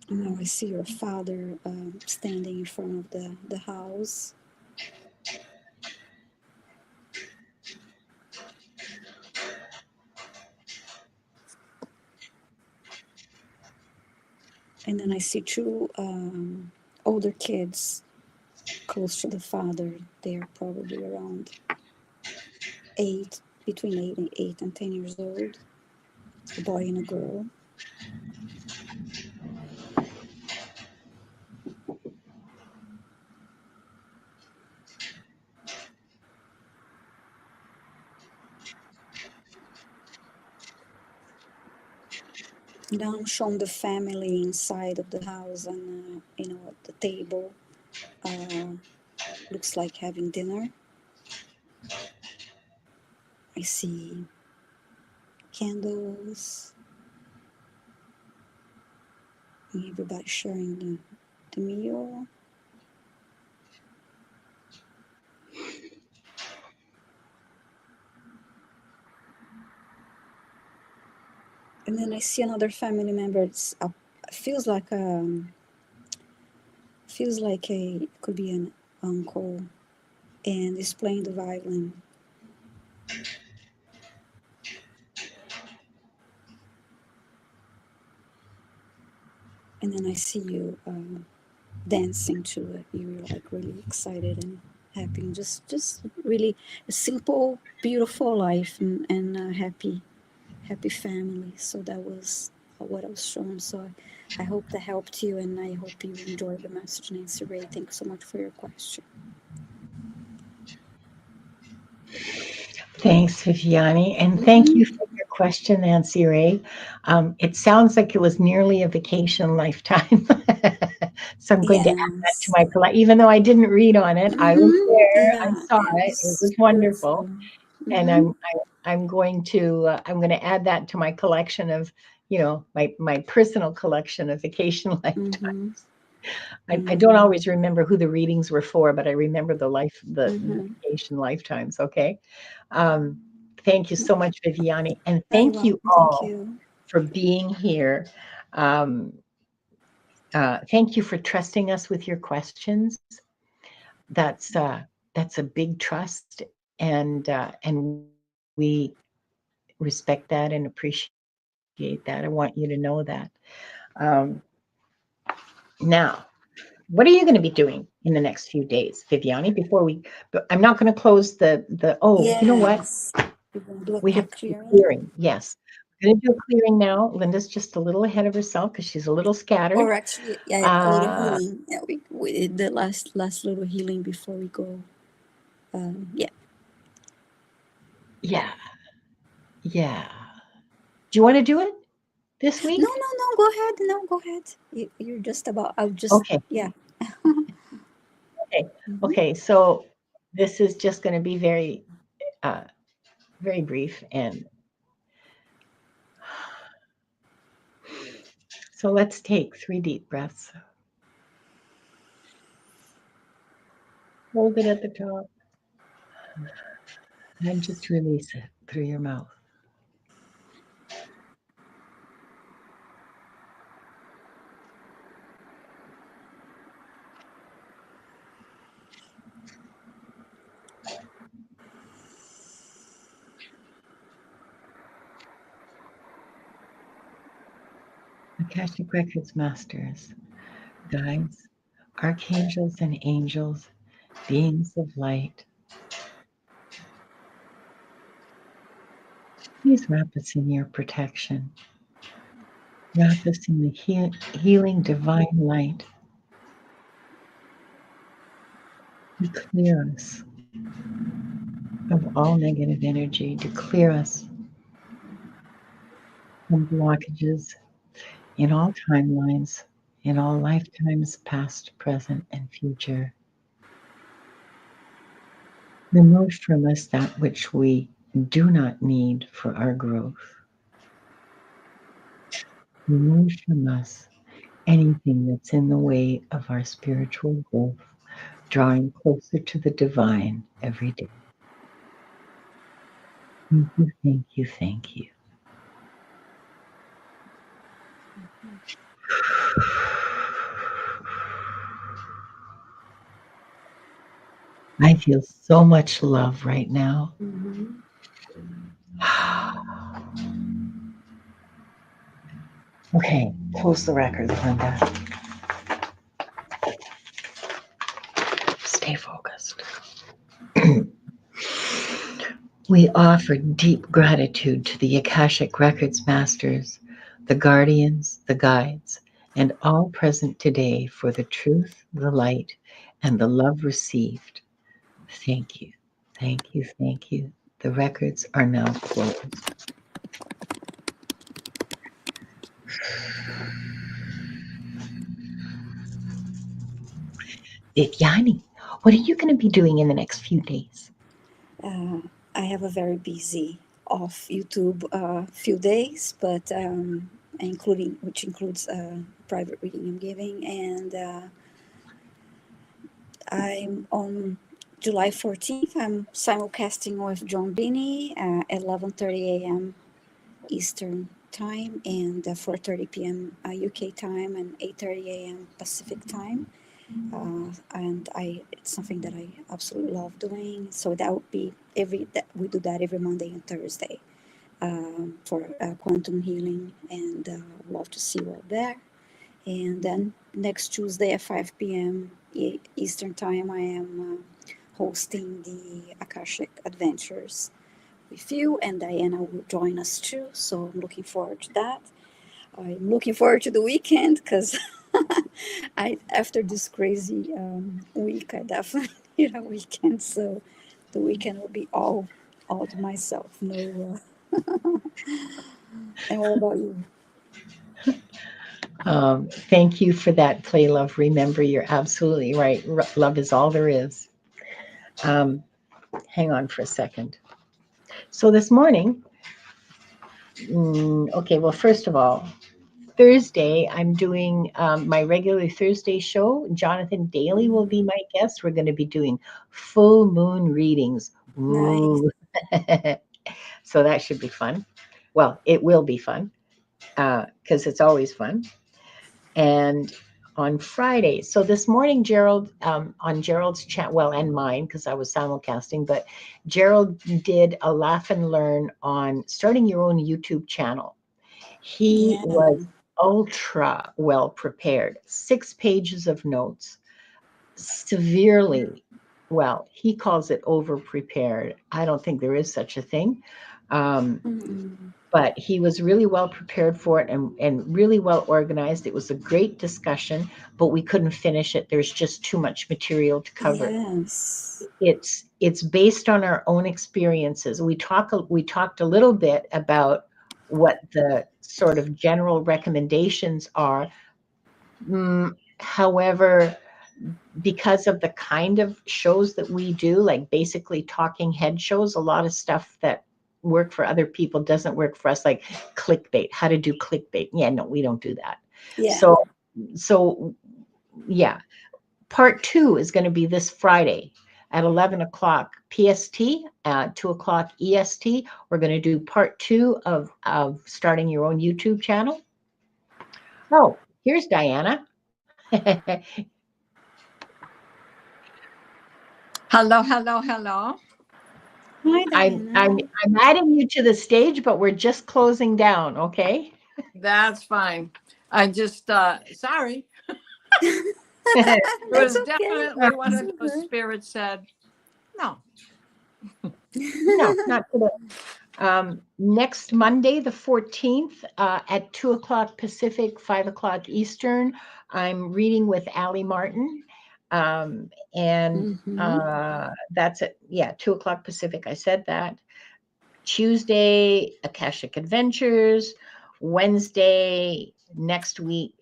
And now I see your father standing in front of the house. And then I see two older kids close to the father. They're probably around between 8 and 10 years old. A boy and a girl. Now I'm showing the family inside of the house and, at the table. Looks like having dinner. I see candles. And everybody sharing the meal. And then I see another family member. It's feels like could be an uncle, and is playing the violin. And then I see you dancing to it. You're like really excited and happy, and just really a simple, beautiful life and happy family. So that was what I was shown. So I hope that helped you, and I hope you enjoyed the message, Nancy Ray. Thank you so much for your question. Thanks, Viviane, and thank you for your question, Nancy Ray. It sounds like it was nearly a vacation lifetime. So I'm going to add that to my collection. Even though I didn't read on it, I was there. I saw it. It was wonderful, and I'm going to add that to my collection of, my personal collection of vacation lifetimes. I don't always remember who the readings were for, but I remember the vacation lifetimes. Okay. Thank you so much, Viviane. And thank you all for being here. Thank you for trusting us with your questions. That's a big trust, and we respect that and appreciate that. I want you to know that. Now, what are you going to be doing in the next few days, Viviane? I'm not going to close the. You know what? We have to do clearing. Yes. We're going to do a clearing now. Linda's just a little ahead of herself because she's a little scattered. Or actually, a little healing. Yeah, we did the last little healing before we go. Yeah. Yeah. Yeah. Do you want to do it this week? No. Go ahead. No, go ahead. You're just about. I'll just. Okay. Yeah. Okay. Okay. So this is just going to be very, very brief, and so let's take 3 deep breaths. Hold it at the top. And just release it through your mouth. Akashic Records masters, guides, archangels and angels, beings of light, please wrap us in your protection. Wrap us in the healing divine light. To clear us of all negative energy, to clear us from blockages in all timelines, in all lifetimes, past, present, and future. Remove from us that which we do not need for our growth. Remove from us anything that's in the way of our spiritual growth, drawing closer to the divine every day. Thank you, thank you, thank you. I feel so much love right now. Mhm. Okay, close the records, Linda. Stay focused. We offer deep gratitude to the Akashic Records masters, the guardians, the guides, and all present today for the truth, the light, and the love received. Thank you, thank you, thank you. The records are now closed. Viviane, what are you going to be doing in the next few days? Uh, I have a very busy off YouTube few days, but which includes private reading I'm giving, and I'm on July 14th. I'm simulcasting with John Binney at 11:30 a.m. Eastern time and 4:30 p.m. UK time and 8:30 a.m. Pacific time. And it's something that I absolutely love doing. So that would be we do that every Monday and Thursday for quantum healing, and love to see you all there. And then next Tuesday at 5 p.m. Eastern time, I am hosting the Akashic Adventures with you, and Diana will join us too. So I'm looking forward to that. I'm looking forward to the weekend because I after this crazy week, I definitely need a weekend. So the weekend will be all to myself. No, and what about you? Thank you for that, Play Love. Remember, you're absolutely right. Love is all there is. Um, hang on for a second. So this morning, okay, well, first of all, Thursday, I'm doing my regular Thursday show. Jonathan Daly will be my guest. We're going to be doing full moon readings. Nice. Ooh. So that should be fun. Well, it will be fun because it's always fun. And on Friday, so this morning, Gerald, on Gerald's chat, well, and mine, because I was simulcasting, but Gerald did a laugh and learn on starting your own YouTube channel. He Yeah. was ultra well prepared, 6 pages of notes, severely, well, he calls it over prepared. I don't think there is such a thing. Um, Mm-mm. but he was really well prepared for it and really well organized. It was a great discussion, but we couldn't finish it. There's just too much material to cover. Yes. It's based on our own experiences. We talked a little bit about what the sort of general recommendations are. However, because of the kind of shows that we do, like basically talking head shows, a lot of stuff that work for other people doesn't work for us, like clickbait, how to do clickbait. Yeah, no, we don't do that. Yeah. So yeah, part 2 is going to be this Friday at 11 o'clock PST, 2 o'clock EST. We're going to do part 2 of starting your own YouTube channel. Oh, here's Diana. Hello, hello, hello. Hi, I'm Diana. I'm I'm adding you to the stage, but we're just closing down, okay? That's fine. I just sorry. It That's was okay. definitely one It's of those okay. spirits said, no. No, not today. Next Monday, the 14th, at 2 o'clock Pacific, 5 o'clock Eastern, I'm reading with Allie Martin. And Mm-hmm. that's it. Yeah, 2 o'clock Pacific. I said that. Tuesday, Akashic Adventures. Wednesday, next week,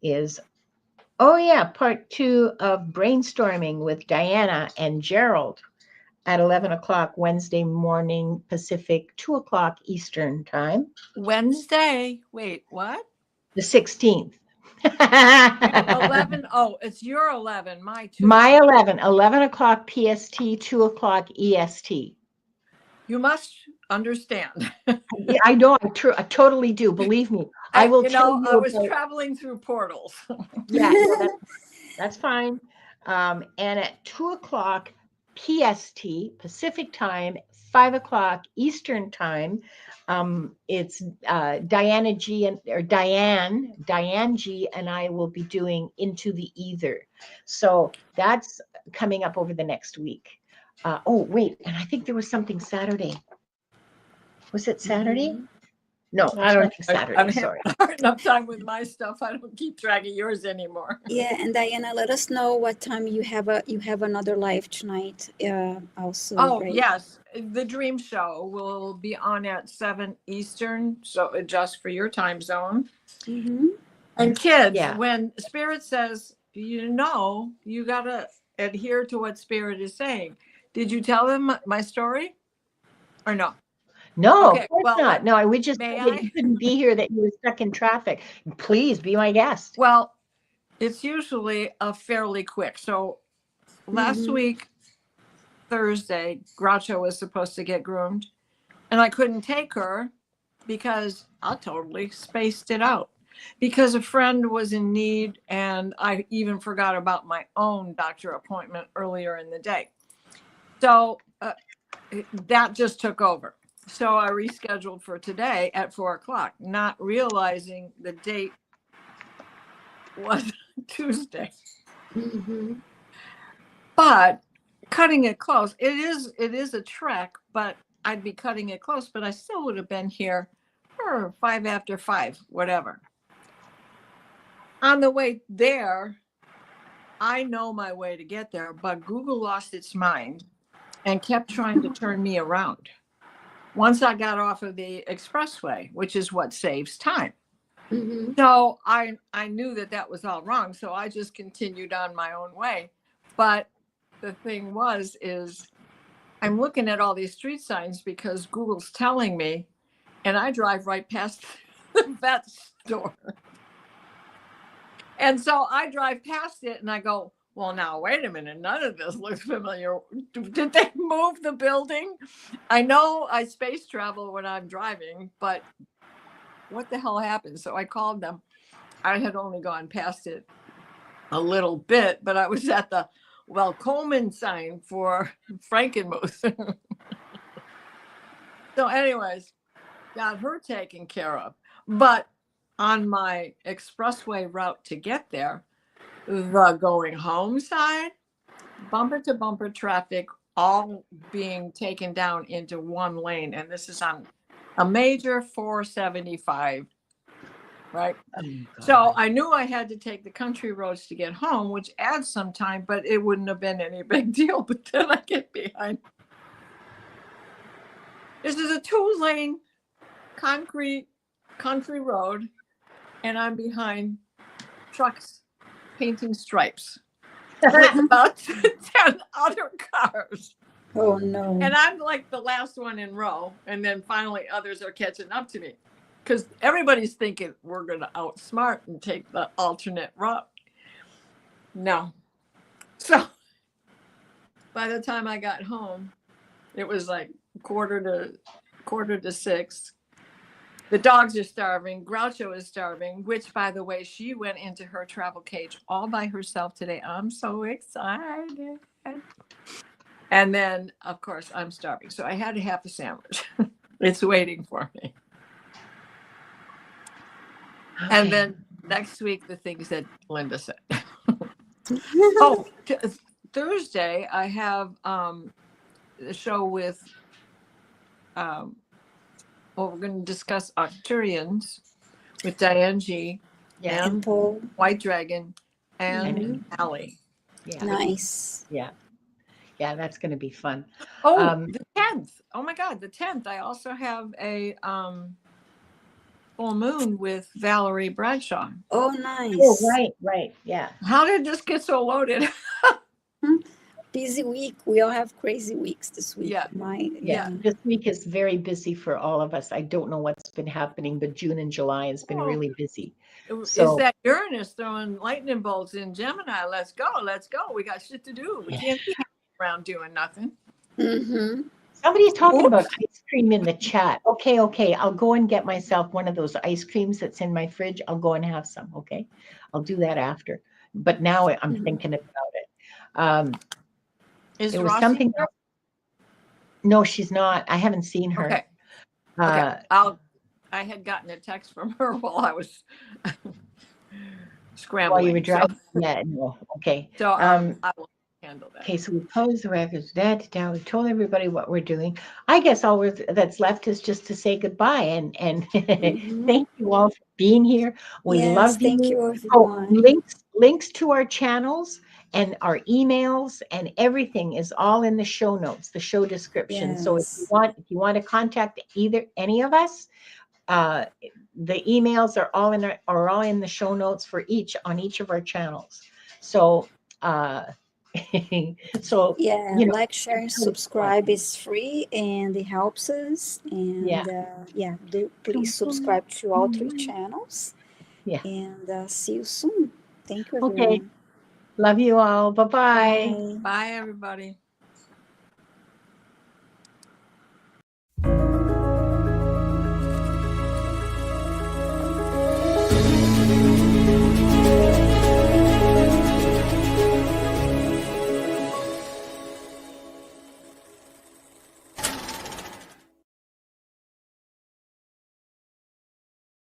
is, oh yeah, part 2 of brainstorming with Diana and Gerald. at 11 o'clock Wednesday morning Pacific, 2 o'clock Eastern time. Wednesday. Wait, what? The 16th. 11. Oh, it's your 11. My 2. My 11 o'clock PST, 2 o'clock EST. You must understand. Yeah, I know. I totally do. Believe me. I will tell you. I was traveling through portals. Yeah, that's fine. And at 2 o'clock PST, Pacific time, 5 o'clock Eastern time, it's Diana G and I will be doing Into the Ether. So that's coming up over the next week. Oh, wait, and I think there was something Saturday. Was it Saturday? Mhm. No, I don't. Saturday. I'm Sorry. having a hard enough time with my stuff. I don't keep track of yours anymore. Yeah, and Diana, let us know what time you have another live tonight. Also. Oh, right? yes. The Dream Show will be on at 7 Eastern. So adjust for your time zone. Mm-hmm. And kids, Yeah. when Spirit says, you got to adhere to what Spirit is saying. Did you tell them my story or no? No, Okay, of course well, not. No, we just may said that I? you couldn't be here, that you were stuck in traffic. Please be my guest. Well, it's usually a fairly quick. So last Mhm. week, Thursday, Groucho was supposed to get groomed, and I couldn't take her because I totally spaced it out. Because a friend was in need, and I even forgot about my own doctor appointment earlier in the day. So that just took over. So I rescheduled for today at 4 o'clock, not realizing the date was Tuesday. Mhm. But cutting it close, it is a trek, but I'd be cutting it close, but I still would have been here for 5 after 5, whatever. On the way there, I know my way to get there, but Google lost its mind and kept trying to turn me around. Once I got off of the expressway, which is what saves time. Mhm. So I knew that was all wrong. So I just continued on my own way. But the thing is I'm looking at all these street signs because Google's telling me, and I drive right past the vet store. And so I drive past it and I go, well, now, wait a minute. None of this looks familiar. Did they move the building? I know I space travel when I'm driving, but what the hell happened? So I called them. I had only gone past it a little bit, but I was at the Coleman sign for Frankenmuth. So anyways, got her taken care of. But on my expressway route to get there, the going home side, bumper to bumper traffic, all being taken down into one lane. And this is on a major 475, right? Oh, So I knew I had to take the country roads to get home, which adds some time, but it wouldn't have been any big deal. But then I get behind. This is a 2-lane concrete country road, and I'm behind trucks painting stripes with about 10 other cars. Oh no. And I'm like the last one in row. And then finally others are catching up to me because everybody's thinking we're going to outsmart and take the alternate route. No. So by the time I got home, it was like quarter to 6. The dogs are starving. Groucho is starving, which, by the way, she went into her travel cage all by herself today. I'm so excited. And then, of course, I'm starving. So I had to have a sandwich. It's waiting for me. Okay. And then next week, the things that Linda said. Oh, Thursday, I have a show with... we're going to discuss Arcturians with Diane G. Yeah. And Paul. White Dragon and Allie. Yeah. Nice. Yeah. Yeah, that's going to be fun. Oh, the 10th. Oh my God, the 10th. I also have a full moon with Valerie Bradshaw. Oh, nice. Oh, right. Yeah. How did this get so loaded? busy week. We all have crazy weeks this week. Yeah. Yeah, this week is very busy for all of us. I don't know what's been happening, but June and July has been really busy. It's So that Uranus throwing lightning bolts in Gemini. Let's go. Let's go. We got shit to do. We can't be around doing nothing. Mm-hmm. somebody's talking about ice cream in the chat. Okay. I'll go and get myself one of those ice creams that's in my fridge. I'll go and have some. Okay. I'll do that after. But now I'm thinking about it. Is it was Rossi something there? else. No, she's not. I haven't seen her. Okay. I had gotten a text from her while I was scrambling. While you were driving. Yeah, no. Okay. So I will handle that. Okay, so we closed the records. We told everybody what we're doing. I guess all that's left is just to say goodbye and thank you all for being here. We love you. Thank you, everyone. Links to our channels and our emails and everything is all in the show notes, the show description. Yes. So if you want to contact any of us, the emails are all in the show notes on each of our channels. So so like, share, and subscribe is free and it helps us. And please subscribe to all 3 channels. Yeah. And see you soon. Thank you, everyone. Okay. Love you all. Bye-bye. Bye, everybody.